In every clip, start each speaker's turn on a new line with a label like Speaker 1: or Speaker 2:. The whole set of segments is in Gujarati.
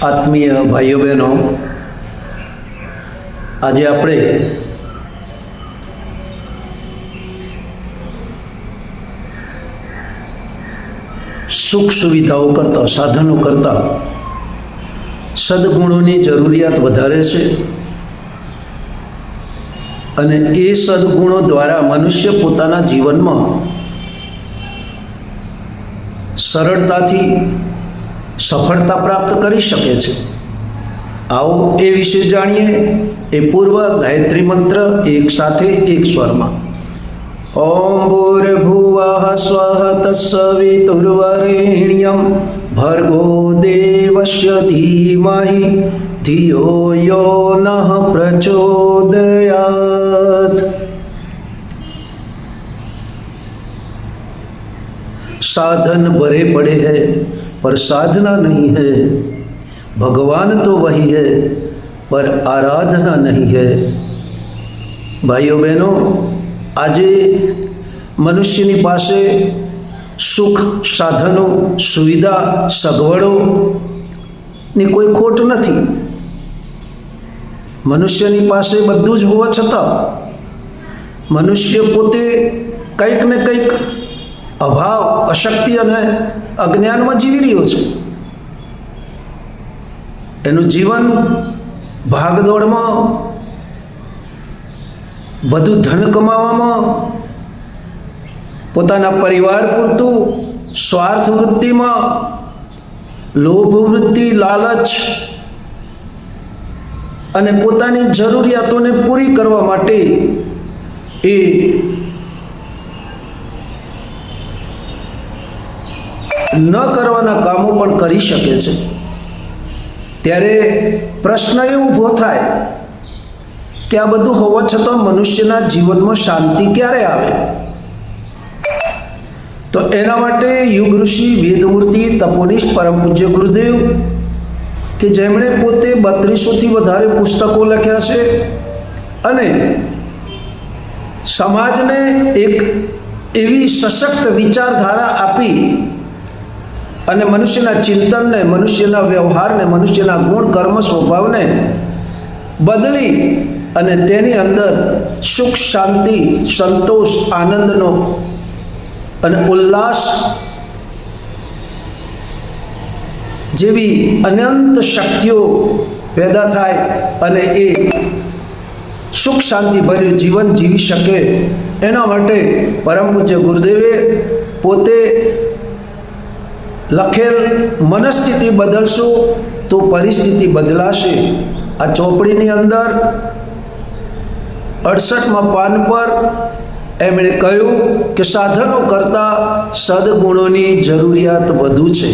Speaker 1: આત્મીય ભાઈઓ બહેનો, આજે આપણે સુખ સુવિધાઓ કરતાં, સાધનો કરતાં સદગુણોની જરૂરિયાત વધારે છે અને એ સદગુણો દ્વારા મનુષ્ય પોતાના જીવનમાં સરળતાથી સફળતા પ્રાપ્ત કરી શકે છે। આવો એ વિશે જાણીએ। એ પૂર્વ ગાયત્રી મંત્ર એક સાથે એક સ્વરમાં। ઓમ ભૂર્ભુવઃ સ્વઃ તત્સવિતુર્વરેણ્યં ભર્ગો દેવસ્ય ધીમહિ ધિયો યો નઃ પ્રચોદયાત। साधन भरे पड़े हैं पर साधना नहीं है, भगवान तो वही है पर आराधना नहीं है। भाइयों बहनों, આજે મનુષ્યની પાસે સુખ, સાધનો, સુવિધા, સગવડોની કોઈ ખોટ નથી। મનુષ્યની પાસે બધું જ હોવા છતાં મનુષ્ય પોતે કંઈક ને કંઈક અભાવ, અશક્તિ અને અજ્ઞાનમાં જીવી રહ્યો છે। એનું જીવન ભાગદોડમાં, વધુ ધન કમાવામાં, પોતાના પરિવાર પૂરતું સ્વાર્થ વૃત્તિમાં, લોભ વૃત્તિ, લાલચ અને પોતાની જરૂરિયાતોને પૂરી કરવા માટે એ ન કરવાના કામો પણ કરી શકે છે। ત્યારે પ્રશ્ન એ ઊભો થાય કે આ બધું હોવા છતાં મનુષ્યના જીવનમાં શાંતિ ક્યારે આવે? તો એના માટે યુગ ઋષિ, વેદમૂર્તિ, તપોનિષ્ઠ પરમ પૂજ્ય ગુરુદેવ કે જેમણે પોતે 3200થી વધારે પુસ્તકો લખ્યા છે અને સમાજને એક એવી સશક્ત વિચારધારા આપી અને મનુષ્યના ચિંતનને, મનુષ્યના વ્યવહારને, મનુષ્યના ગુણ, કર્મ, સ્વભાવને બદલી અને તેની અંદર સુખ, શાંતિ, સંતોષ, આનંદનો અને ઉલ્લાસ જેવી અનંત શક્તિઓ પેદા થાય અને એ સુખ શાંતિ ભર્યું જીવન જીવી શકે, એના માટે પરમ પૂજ્ય ગુરુદેવે પોતે લખેલ મનસ્થિતિ બદલશો તો પરિસ્થિતિ બદલાશે। આ ચોપડીની અંદર 68મા પાન પર એમણે કહ્યું કે સાધનો કરતાં સદગુણોની જરૂરિયાત વધુ છે।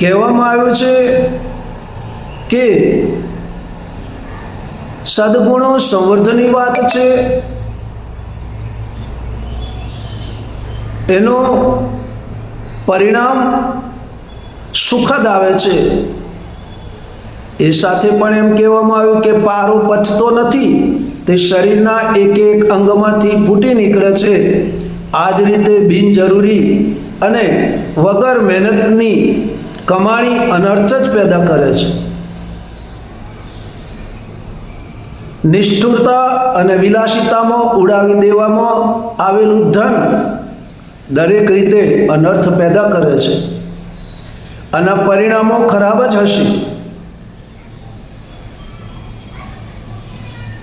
Speaker 1: કહેવામાં આવ્યું છે કે સદગુણો સંવર્ધનની વાત છે, એનું પરિણામ સુખદ આવે છે। એ સાથે પણ એમ કહેવામાં આવ્યું કે પારો પચતો નથી, તે શરીરના એક એક અંગમાંથી ફૂટી નીકળે છે। આ જ રીતે બિનજરૂરી અને વગર મહેનતની કમાણી અનર્થ જ પેદા કરે છે। નિષ્ઠુરતા અને વિલાસિતામાં ઉડાવી દેવામાં આવેલું ધન દરેક રીતે અનર્થ પેદા કરે છે। આના પરિણામો ખરાબ જ હશે।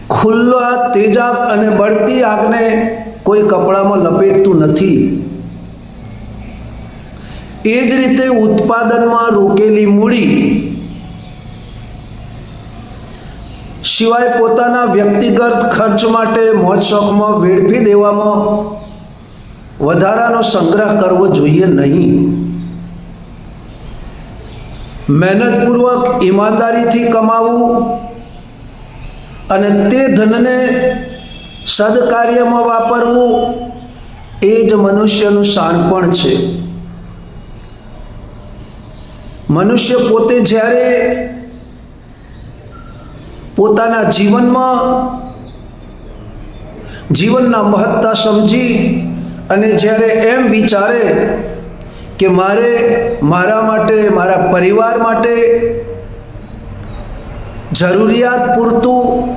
Speaker 1: ખુલ્લા તેજાબ અને બળતી આગને કોઈ કપડામાં લપેટતું નથી। એ જ રીતે ઉત્પાદનમાં રોકેલી મૂડી સિવાય પોતાના વ્યક્તિગત ખર્ચ માટે મોજ શોખમાં વેડફી દેવામાં વધારાનો સંગ્રહ કરવો જોઈએ નહીં। મહેનતપૂર્વક ઈમાનદારીથી કમાવવું અને તે ધનને સદકાર્યમાં વાપરવું એ જ મનુષ્યનું શાણપણ છે। મનુષ્ય પોતે જ્યારે પોતાના જીવનમાં જીવનના મહત્તા સમજી અને જ્યારે એમ વિચારે કે મારે મારા માટે, મારા પરિવાર માટે જરૂરિયાત પૂરતું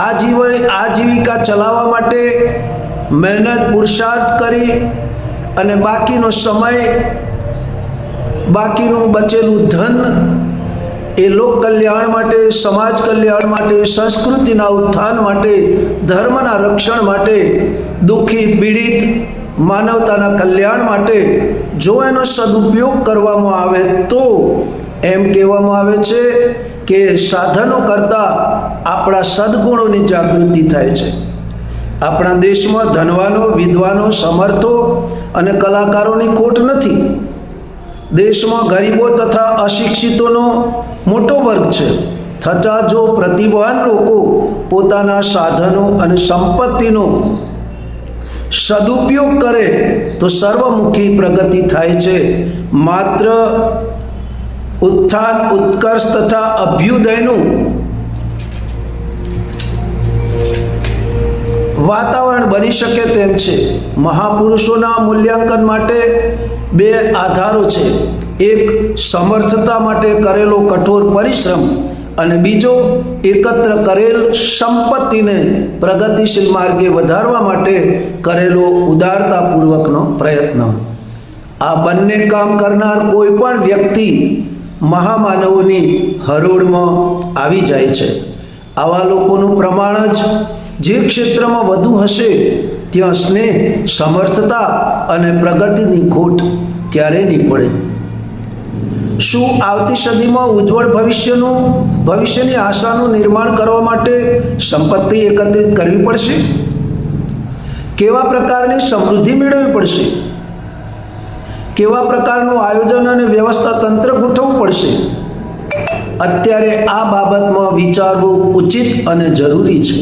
Speaker 1: આજીવિકા ચલાવવા માટે મહેનત પુરુષાર્થ કરી અને બાકીનો સમય, બાકીનું બચેલું ધન એ લોક કલ્યાણ માટે, સમાજ કલ્યાણ માટે, સંસ્કૃતિના ઉત્થાન માટે, ધર્મના રક્ષણ માટે, દુઃખી પીડિત માનવતાના કલ્યાણ માટે જો એનો સદુપયોગ કરવામાં આવે તો એમ કહેવામાં આવે છે કે સાધનો કરતાં આપણા સદગુણોની જાગૃતિ થાય છે. આપણા દેશમાં ધનવાનો, વિદ્વાનો, સમર્થો અને કલાકારોની ખોટ નથી. દેશમાં ગરીબો તથા અશિક્ષિતોનો મોટો વર્ગ છે. છતાં જો પ્રતિભાવાન લોકો પોતાના સાધનો અને સંપત્તિનો સદુપયોગ કરે તો સર્વમુખી પ્રગતિ થાય છે. માત્ર ઉત્થાન, ઉત્કર્ષ તથા અભ્યુદયનું વાતાવરણ બની શકે તેમ છે. મહાપુરુષોના મૂલ્યાંકન માટે બે આધારો છે. એક સમર્થતા માટે કરેલો કઠોર પરિશ્રમ અને બીજો એકત્ર કરેલ સંપત્તિને પ્રગતિશીલ માર્ગે વધારવા માટે કરેલો ઉદારતાપૂર્વકનો પ્રયત્ન. આ બંને કામ કરનાર કોઈ પણ વ્યક્તિ મહામાનવોની હરોળમાં આવી જાય છે. આવા લોકોનું પ્રમાણ જ જે ક્ષેત્રમાં વધુ હશે ત્યાં સ્નેહ, સમર્થતા અને પ્રગતિની ખોટ ક્યારેય નહીં પડે. શું આવતી સદીમાં ઉજ્જવળ ભવિષ્યની આશાનું નિર્માણ કરવા માટે સંપત્તિ એકત્રિત કરવી પડશે? કેવા પ્રકારની સમૃદ્ધિ મેળવવી પડશે? કેવા પ્રકારનું આયોજન અને વ્યવસ્થા તંત્ર ગોઠવવું પડશે? અત્યારે આ બાબતમાં વિચારવું ઉચિત અને જરૂરી છે.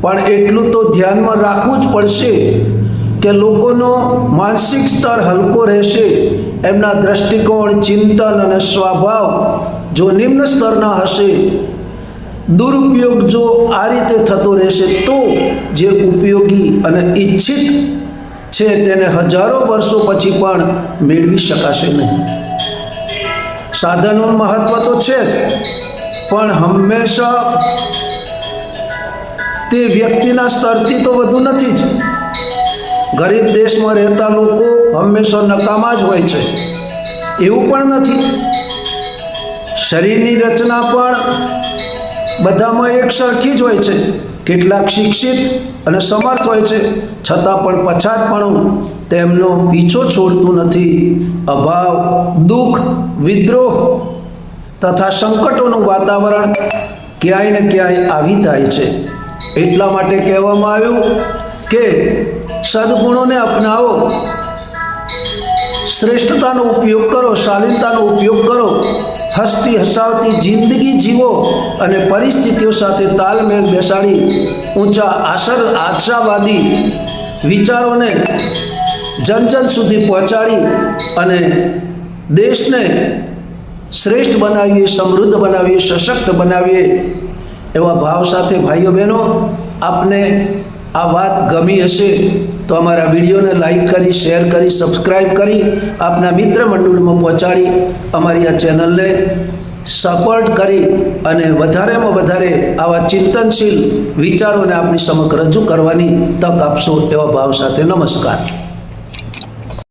Speaker 1: પણ એટલું તો ધ્યાનમાં રાખવું જ પડશે કે લોકોનો માનસિક સ્તર હલકો રહેશે. એમના દ્રષ્ટિકોણ, ચિંતન અને સ્વભાવ જો નિમ્ન સ્તરના હશે, દુરુપયોગ જો આ રીતે થતો રહેશે તો જે ઉપયોગી અને ઈચ્છિત છે તેને હજારો વર્ષો પછી પણ મેળવી શકાશે નહીં. સાધનોનું મહત્વ તો છે જ, પણ હંમેશા તે વ્યક્તિના સ્તરથી તો વધુ નથી જ. ગરીબ દેશમાં રહેતા લોકો હંમેશા નકામા જ હોય છે એવું પણ નથી. શરીરની રચના પણ બધામાં એક સરખી જ હોય છે. કેટલાક શિક્ષિત અને સમર્થ હોય છે, છતાં પણ પછાતપણું તેમનો પીછો છોડતું નથી. અભાવ, દુઃખ, વિદ્રોહ તથા સંકટોનું વાતાવરણ ક્યાંય ને ક્યાંય આવી જાય છે. એટલા માટે કહેવામાં આવ્યું કે સદગુણોને અપનાવો, શ્રેષ્ઠતાનો ઉપયોગ કરો, શાલીનતાનો ઉપયોગ કરો, હસતી હસાવતી જિંદગી જીવો અને પરિસ્થિતિઓ સાથે તાલમેલ બેસાડી ઊંચા આશાવાદી વિચારોને જન સુધી પહોંચાડી અને દેશને શ્રેષ્ઠ બનાવીએ, સમૃદ્ધ બનાવીએ, સશક્ત બનાવીએ. એવા ભાવ સાથે ભાઈઓ બહેનો, આપને આ વાત ગમી હશે તો અમારા વિડીયોને લાઈક કરી, શેર કરી, સબસ્ક્રાઈબ કરી આપના મિત્ર મંડળમાં પહોંચાડી અમારી આ ચેનલને સપોર્ટ કરી અને વધારેમાં વધારે આવા ચિંતનશીલ વિચારોને આપની સમક્ષ રજૂ કરવાની તક આપશો એવા ભાવ સાથે નમસ્કાર.